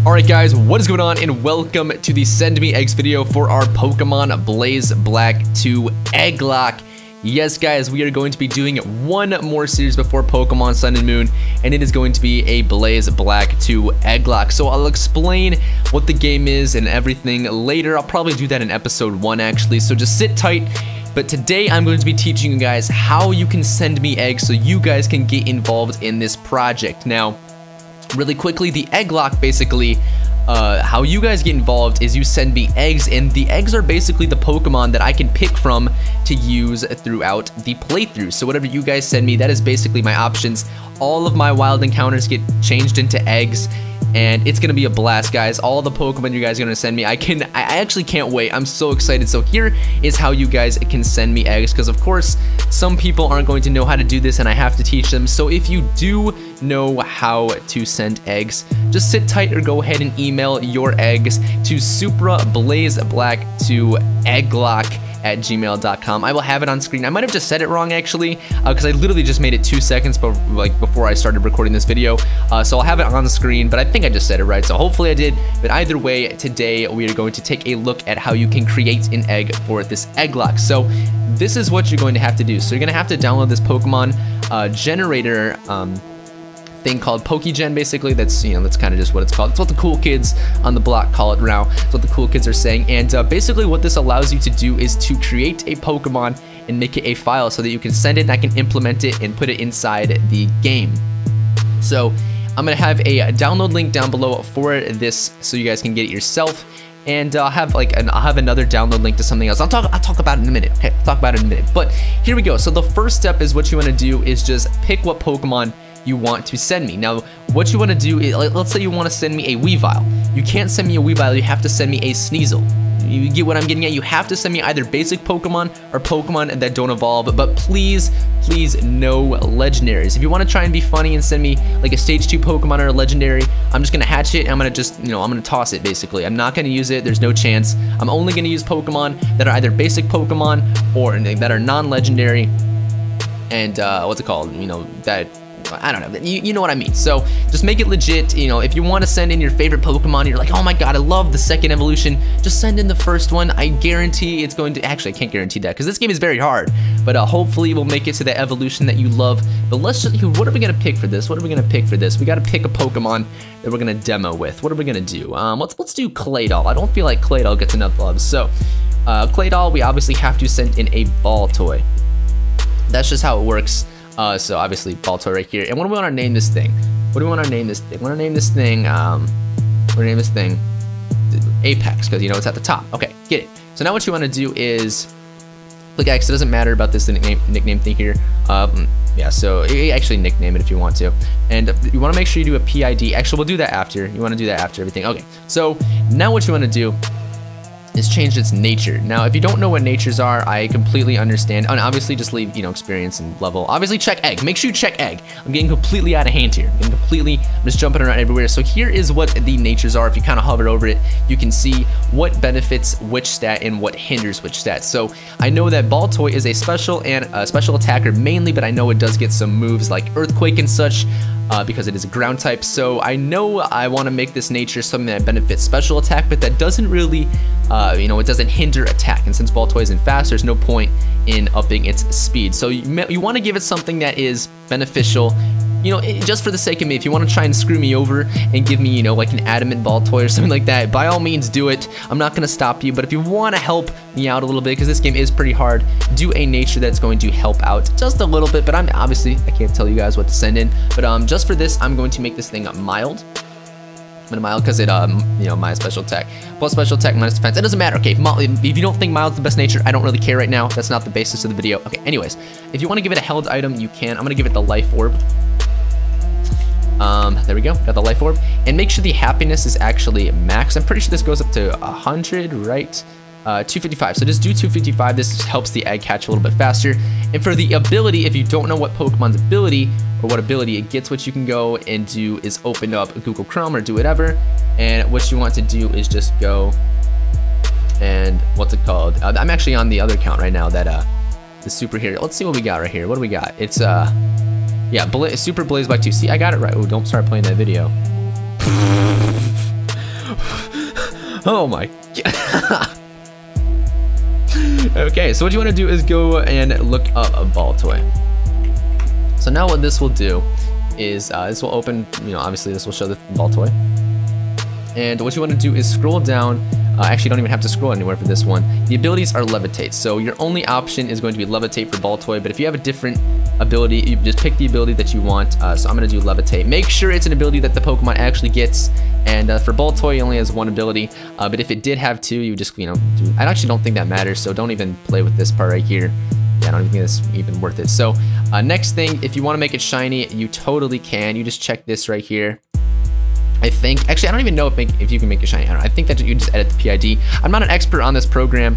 Alright guys, what is going on, and welcome to the Send Me Eggs video for our Pokemon Blaze Black 2 Egglocke. Yes guys, we are going to be doing one more series before Pokemon Sun and Moon, and it is going to be a Blaze Black 2 Egglocke. So I'll explain what the game is and everything later. I'll probably do that in episode 1 actually, so just sit tight. But today I'm going to be teaching you guys how you can send me eggs so you guys can get involved in this project. Now, really quickly, the Egglocke basically, how you guys get involved is you send me eggs, and the eggs are basically the Pokemon that I can pick from to use throughout the playthrough. So whatever you guys send me, that is basically my options. All of my wild encounters get changed into eggs, and it's gonna be a blast, guys. All the Pokemon you guys are gonna send me, I actually can't wait. I'm so excited. So here is how you guys can send me eggs, because of course some people aren't going to know how to do this and I have to teach them. So if you do know how to send eggs, just sit tight or go ahead and email your eggs to Supra Blaze Black 2 Egglocke@gmail.com. I will have it on screen. I might have just said it wrong actually, because I literally just made it 2 seconds before I started recording this video. So I'll have it on the screen, but I think I just said it right, so hopefully I did. But either way, today we are going to take a look at how you can create an egg for this Egglocke. So this is what you're going to have to do. So you're going to have to download this Pokemon generator thing called PokeGen, basically. That's, you know, that's kind of just what it's called. It's what the cool kids on the block call it now. It's what the cool kids are saying. And basically what this allows you to do is to create a Pokemon and make it a file so that you can send it and I can implement it and put it inside the game. So I'm gonna have a download link down below for this so you guys can get it yourself. And I'll have another download link to something else. I'll talk about it in a minute. Okay, I'll talk about it in a minute. But here we go. So the first step is what you want to do is just pick what Pokemon you want to send me. Now, what you want to do is, let's say you want to send me a Weavile. You can't send me a Weavile, you have to send me a Sneasel. You get what I'm getting at? You have to send me either basic Pokemon or Pokemon that don't evolve, but please, please, no legendaries. If you want to try and be funny and send me like a stage 2 Pokemon or a legendary, I'm just gonna hatch it and I'm gonna just, you know, I'm gonna toss it basically. I'm not gonna use it, there's no chance. I'm only gonna use Pokemon that are either basic Pokemon or that are non-legendary, and what's it called? You know, that, I don't know, you know what I mean. So just make it legit. You know, if you want to send in your favorite Pokemon, you're like, oh my god, I love the second evolution, just send in the first one. I guarantee it's going to, actually I can't guarantee that because this game is very hard, but hopefully we'll make it to the evolution that you love. But let's just, what are we gonna pick for this? What are we gonna pick for this? We gotta pick a Pokemon that we're gonna demo with. What are we gonna do? Let's do Claydol. I don't feel like Claydol gets enough love. So Claydol, we obviously have to send in a ball toy. That's just how it works. So obviously ball toy right here. And what do we want to name this thing? What do we want to name this thing? We want to name this thing, Apex, because you know it's at the top. Okay, get it. So now what you want to do is click X. It doesn't matter about this nickname thing here. Yeah, so actually nickname it if you want to. And you want to make sure you do a PID. Actually, we'll do that after. You want to do that after everything. Okay, so now what you want to do is change its nature. Now, if you don't know what natures are, I completely understand. And obviously, just leave, you know, experience and level. Obviously, check egg. Make sure you check egg. I'm getting completely out of hand here. I'm just jumping around everywhere. So here is what the natures are. If you kind of hover over it, you can see what benefits which stat and what hinders which stat. So I know that Ball Toy is a special and a special attacker mainly, but I know it does get some moves like Earthquake and such. Because it is a ground type, so I know I want to make this nature something that benefits special attack, but that doesn't really, you know, it doesn't hinder attack. And since Ball Toy isn't fast, there's no point in upping its speed. So you want to give it something that is beneficial. You know, just for the sake of me, if you want to try and screw me over and give me, you know, like an adamant ball toy or something like that, by all means do it. I'm not going to stop you, but if you want to help me out a little bit, because this game is pretty hard, do a nature that's going to help out just a little bit. But I can't tell you guys what to send in, but just for this, I'm going to make this thing mild. I'm gonna mild because it, you know, my special attack plus special attack minus defense. It doesn't matter. Okay, if you don't think mild's the best nature, I don't really care right now. That's not the basis of the video. Okay, anyways, if you want to give it a held item, you can. I'm gonna give it the life orb. There we go, got the life orb. And make sure the happiness is actually max. I'm pretty sure this goes up to 100, right? 255, so just do 255. This just helps the egg hatch a little bit faster. And for the ability, if you don't know what Pokemon's ability or what ability it gets, what you can go and do is open up Google Chrome or do whatever, and what you want to do is just go and what's it called? I'm actually on the other account right now that the Supra here. Let's see what we got right here. What do we got? It's yeah, Super Blaze Black 2. See, I got it right. Oh, don't start playing that video. Oh my god. Okay, so what you want to do is go and look up a ball toy. So now what this will do is this will open, obviously this will show the ball toy. And what you want to do is scroll down. Actually, you don't even have to scroll anywhere for this one. The abilities are levitate. So your only option is going to be levitate for ball toy. But if you have a different ability, you just pick the ability that you want. So I'm going to do levitate. Make sure it's an ability that the Pokemon actually gets. And for ball toy, it only has one ability. But if it did have two, you just, do. I actually don't think that matters. So don't even play with this part right here. Yeah, I don't even think that's even worth it. So next thing, if you want to make it shiny, you totally can. You just check this right here. I think, actually, I don't even know if you can make it shiny. I think that you just edit the PID. I'm not an expert on this program,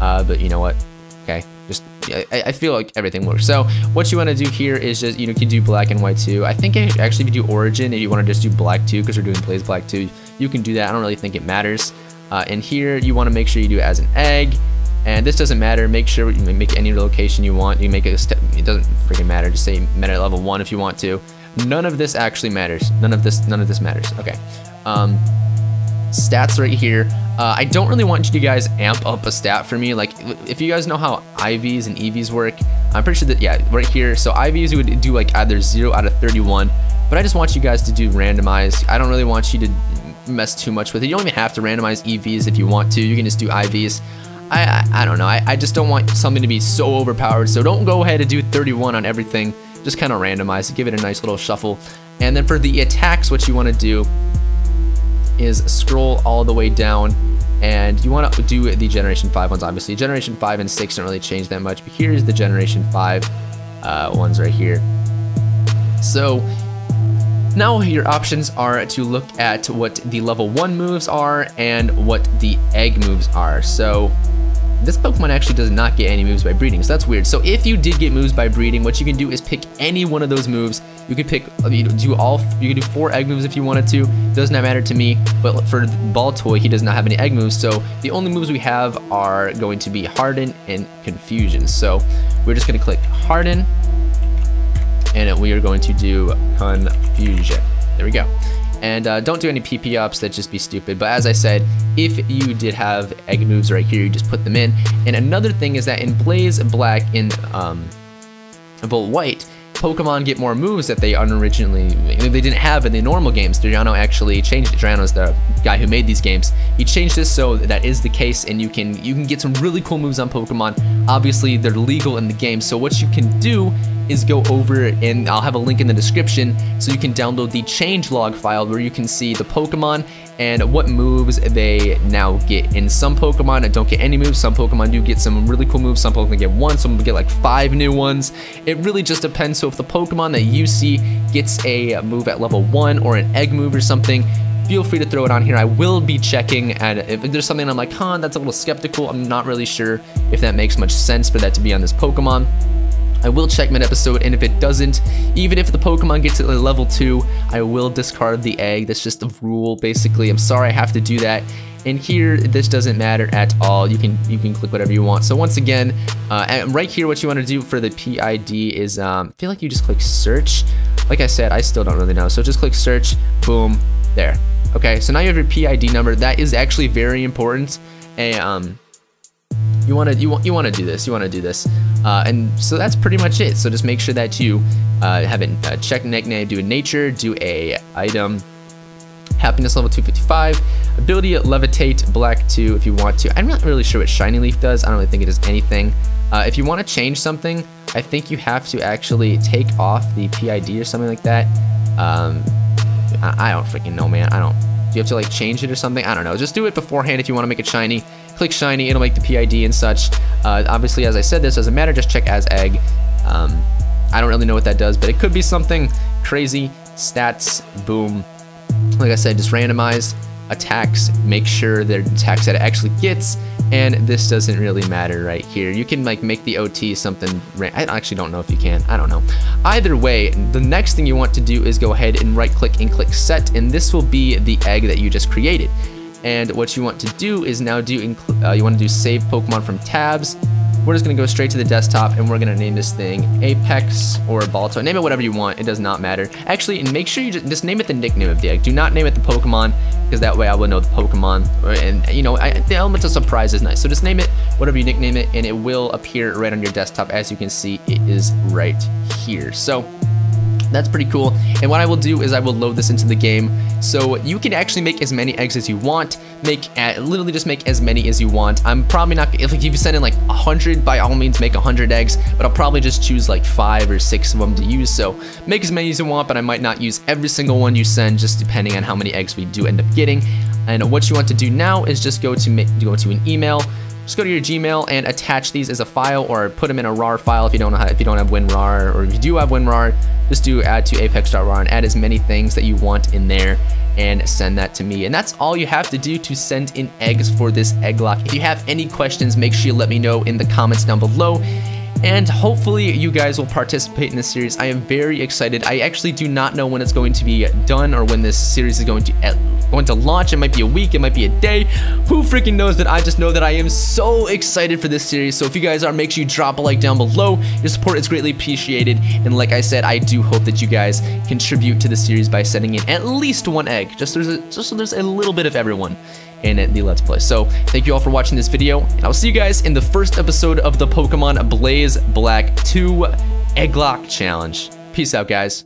but you know what? Okay, just I feel like everything works. So what you want to do here is just, you can do black and white too. I think actually if you do origin, if you want to just do black too, because we're doing Blaze Black too, you can do that. I don't really think it matters. And here you want to make sure you do it as an egg. And this doesn't matter. Make sure you make any location you want. You make it a step. It doesn't freaking matter. Just say meta level 1 if you want to. None of this actually matters. None of this matters. Okay. Stats right here. I don't really want you to guys amp up a stat for me. Like, if you guys know how IVs and EVs work, I'm pretty sure that, yeah, right here. So IVs you would do like either 0 out of 31, but I just want you guys to do randomized. I don't really want you to mess too much with it. You don't even have to randomize EVs if you want to. You can just do IVs. I don't know. I just don't want something to be so overpowered. So don't go ahead and do 31 on everything. Just kind of randomize it. Give it a nice little shuffle. And then for the attacks, what you want to do is scroll all the way down. And you want to do the Generation 5 ones, obviously. Generation 5 and 6 don't really change that much. But here's the Generation 5 ones right here. So now your options are to look at what the level 1 moves are and what the egg moves are. So this Pokemon actually does not get any moves by breeding, so that's weird. So if you did get moves by breeding, what you can do is pick any one of those moves. You could pick, you can do 4 egg moves if you wanted to. Does not matter to me, but for Ball Toy, he does not have any egg moves, so the only moves we have are going to be Harden and Confusion. So we're just going to click Harden, and we are going to do Confusion. There we go. And don't do any PP ups, that'd just be stupid. But as I said, if you did have egg moves right here, you just put them in. And another thing is that in Blaze Black, in Volt White, Pokemon get more moves that they didn't have in the normal games. Triano actually changed it. Triano's the guy who made these games. He changed this so that is the case, and you can get some really cool moves on Pokemon. Obviously, they're legal in the game. So what you can do is go over, and I'll have a link in the description so you can download the changelog file where you can see the Pokemon and what moves they now get. In some Pokemon don't get any moves. Some Pokemon do get some really cool moves. Some Pokemon get 1, some get like 5 new ones. It really just depends. So if the Pokemon that you see gets a move at level 1 or an egg move or something, feel free to throw it on here. I will be checking, and if there's something I'm like, huh, that's a little skeptical, I'm not really sure if that makes much sense for that to be on this Pokemon, I will check mid-episode, and if it doesn't, even if the Pokemon gets to level 2, I will discard the egg. That's just a rule, basically. I'm sorry I have to do that. And here, this doesn't matter at all. You can click whatever you want. So once again, right here, what you want to do for the PID is, I feel like you just click search. Like I said, I still don't really know. So just click search, boom, there. Okay, so now you have your PID number. That is actually very important. You want to do this. You want to do this, and so that's pretty much it. So just make sure that you have it check nickname, do a nature, do a item, happiness level 255, ability levitate black 2 if you want to. I'm not really sure what shiny leaf does. I don't really think it does anything. If you want to change something, I think you have to actually take off the PID or something like that. I don't freaking know, man. I don't. Do you have to like change it or something? I don't know. Just do it beforehand if you want to make it shiny. Click shiny, it'll make the PID and such. Obviously, as I said, this doesn't matter. Just check as egg. I don't really know what that does, but it could be something crazy. Stats, boom. Like I said, just randomize attacks. Make sure they're attacks that it actually gets. And this doesn't really matter right here. You can like make the OT something. I actually don't know if you can. I don't know. Either way, the next thing you want to do is go ahead and right click and click set, and this will be the egg that you just created. And what you want to do is now you want to do save Pokemon from tabs. we're just gonna go straight to the desktop and we're gonna name this thing Apex or Balto. Name it whatever you want, it does not matter. Actually, and make sure you just name it the nickname of the egg. Do not name it the Pokemon, because that way I will know the Pokemon. And you know, the element of surprise is nice. So just name it whatever you nickname it, and it will appear right on your desktop. As you can see, it is right here. So that's pretty cool. And what I will do is I will load this into the game, so you can actually make as many eggs as you want. Literally just make as many as you want. I'm probably not, if you send in like 100, by all means make 100 eggs, but I'll probably just choose like 5 or 6 of them to use. So make as many as you want, but I might not use every single one you send, just depending on how many eggs we do end up getting. And what you want to do now is just go to an email. Just go to your Gmail and attach these as a file, or put them in a RAR file if you don't have WinRAR, or if you do have WinRAR, just do add to apex.rar and add as many things that you want in there and send that to me. And that's all you have to do to send in eggs for this Egglocke. If you have any questions, make sure you let me know in the comments down below. And hopefully you guys will participate in this series. I am very excited. I actually do not know when it's going to be done, or when this series is going to launch. It might be a week, it might be a day. Who freaking knows? But I just know that I am so excited for this series. So if you guys are, make sure you drop a like down below. Your support is greatly appreciated. And like I said, I do hope that you guys contribute to the series by sending in at least 1 egg. Just so there's a little bit of everyone in the Let's Play. So thank you all for watching this video, and I'll see you guys in the first episode of the Pokemon Blaze Black 2 Egglocke Challenge. Peace out, guys.